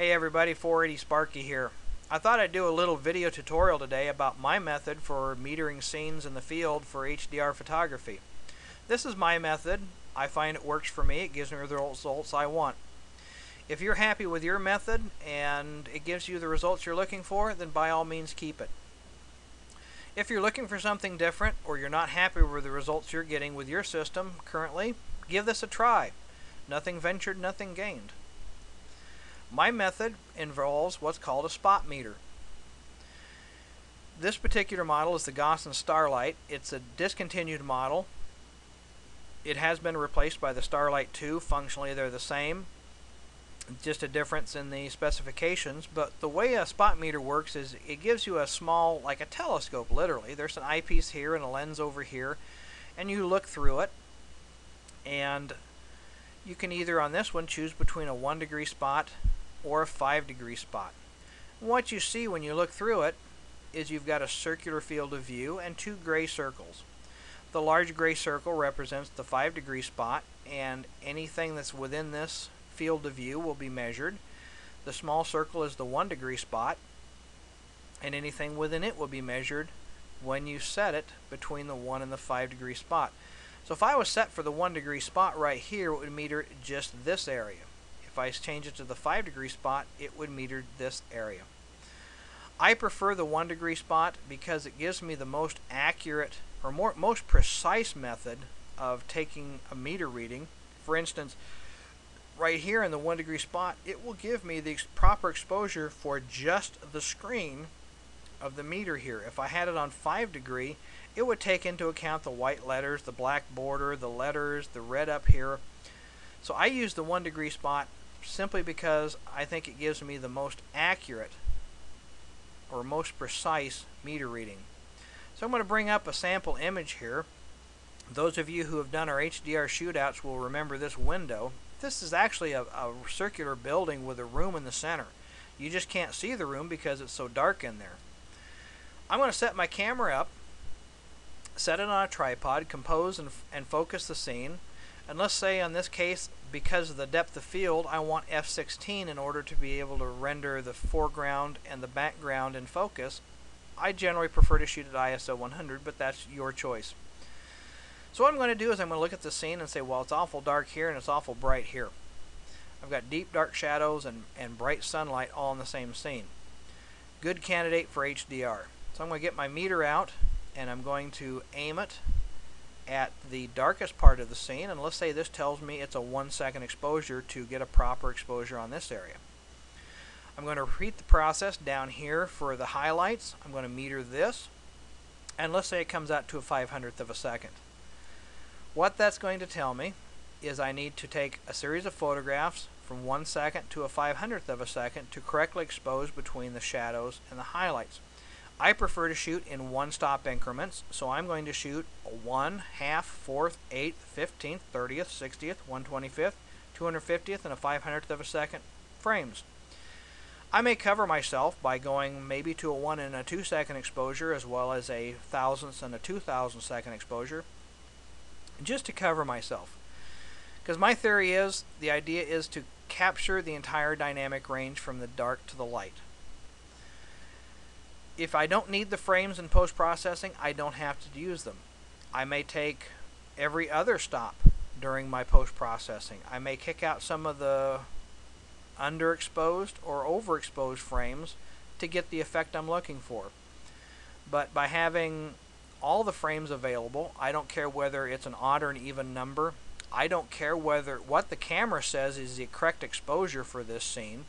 Hey everybody, 480 Sparky here. I thought I'd do a little video tutorial today about my method for metering scenes in the field for HDR photography. This is my method. I find it works for me. It gives me the results I want. If you're happy with your method and it gives you the results you're looking for, then by all means keep it. If you're looking for something different or you're not happy with the results you're getting with your system currently, give this a try. Nothing ventured, nothing gained. My method involves what's called a spot meter. This particular model is the Gaussian Starlight. It's a discontinued model. It has been replaced by the Starlight 2. Functionally they're the same, just a difference in the specifications. But the way a spot meter works is it gives you a small, like a telescope literally. There's an eyepiece here and a lens over here, and you look through it, and you can either on this one choose between a 1-degree spot or a 5-degree spot. What you see when you look through it is you've got a circular field of view and two gray circles. The large gray circle represents the 5-degree spot, and anything that's within this field of view will be measured. The small circle is the 1-degree spot, and anything within it will be measured when you set it between the 1 and the 5-degree spot. So if I was set for the 1-degree spot right here, it would meter just this area. If I change it to the 5-degree spot, it would meter this area. I prefer the 1-degree spot because it gives me the most accurate or most precise method of taking a meter reading. For instance, right here in the 1-degree spot, it will give me the proper exposure for just the screen of the meter here. If I had it on 5-degree, it would take into account the white letters, the black border, the letters, the red up here. So I use the 1-degree spot simply because I think it gives me the most accurate or most precise meter reading. So I'm going to bring up a sample image here. Those of you who have done our HDR shootouts will remember this window. This is actually a circular building with a room in the center. You just can't see the room because it's so dark in there. I'm going to set my camera up, set it on a tripod, compose and focus the scene. And let's say in this case, because of the depth of field, I want f16 in order to be able to render the foreground and the background in focus. I generally prefer to shoot at ISO 100, but that's your choice. So what I'm going to do is I'm going to look at the scene and say, well, it's awful dark here and it's awful bright here. I've got deep dark shadows and bright sunlight all in the same scene. Good candidate for HDR. So I'm going to get my meter out and I'm going to aim it at the darkest part of the scene, and let's say this tells me it's a 1-second exposure to get a proper exposure on this area. I'm going to repeat the process down here for the highlights. I'm going to meter this, and let's say it comes out to a 500th of a second. What that's going to tell me is I need to take a series of photographs from 1 second to a 500th of a second to correctly expose between the shadows and the highlights. I prefer to shoot in 1-stop increments, so I'm going to shoot a 1, half, 4th, 8th, 15th, 30th, 60th, 125th, 250th, and a 500th of a second frames. I may cover myself by going maybe to a 1 and a 2-second exposure as well as a 1,000th and a 2,000 second exposure, just to cover myself. Because my theory is, the idea is to capture the entire dynamic range from the dark to the light. If I don't need the frames in post-processing, I don't have to use them. I may take every other stop during my post-processing. I may kick out some of the underexposed or overexposed frames to get the effect I'm looking for. But by having all the frames available, I don't care whether it's an odd or an even number. I don't care whether what the camera says is the correct exposure for this scene.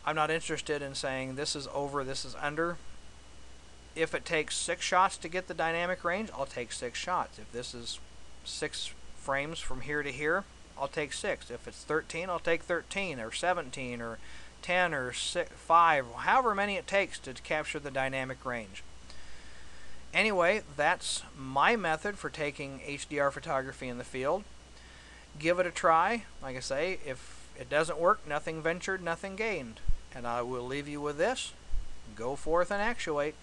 I'm not interested in saying this is over, this is under. If it takes 6 shots to get the dynamic range, I'll take 6 shots. If this is 6 frames from here to here, I'll take 6. If it's 13, I'll take 13 or 17 or 10 or 5, however many it takes to capture the dynamic range. Anyway, that's my method for taking HDR photography in the field. Give it a try. Like I say, if it doesn't work, nothing ventured, nothing gained. And I will leave you with this. Go forth and actuate.